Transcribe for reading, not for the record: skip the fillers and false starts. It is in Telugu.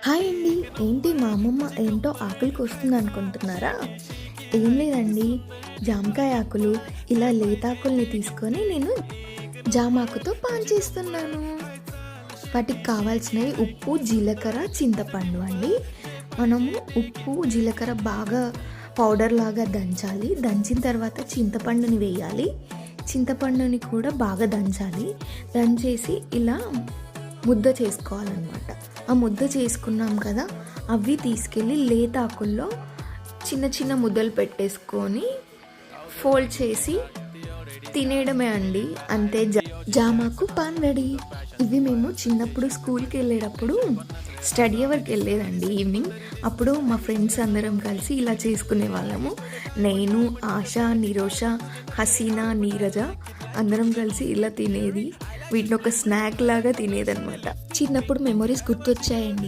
హాయ్ అండి. ఏంటి మా అమ్మమ్మ ఏంటో ఆకులు కోస్తుంది అనుకుంటున్నారా? ఏం లేదండి. జామకాయ ఆకులు ఇలా లేతాకుల్ని తీసుకొని నేను జామాకుతో పాన్ చేస్తున్నాను. వాటికి కావాల్సినవి ఉప్పు, జీలకర్ర, చింతపండు అండి. మనము ఉప్పు, జీలకర్ర బాగా పౌడర్ లాగా దంచాలి. దంచిన తర్వాత చింతపండుని వేయాలి. చింతపండుని కూడా బాగా దంచాలి. దంచేసి ఇలా ముద్ద చేసుకోవాలన్నమాట. ఆ ముద్ద చేసుకున్నాం కదా, అవి తీసుకెళ్ళి లేతాకుల్లో చిన్న చిన్న ముద్దలు పెట్టేసుకొని ఫోల్డ్ చేసి తినేయడమే అండి. అంతే, జామాకు పాన్ రెడీ. ఇవి మేము చిన్నప్పుడు స్కూల్కి వెళ్ళేటప్పుడు స్టడీ అవర్కి వెళ్ళేదండి ఈవినింగ్. అప్పుడు మా ఫ్రెండ్స్ అందరం కలిసి ఇలా చేసుకునే వాళ్ళము. నేను, ఆశ, నిరోష, హసీనా, నీరజ అందరం కలిసి ఇలా తినేది. వీటిని ఒక స్నాక్ లాగా తినేదన్నమాట. చిన్నప్పుడు మెమొరీస్ గుర్తొచ్చాయండి.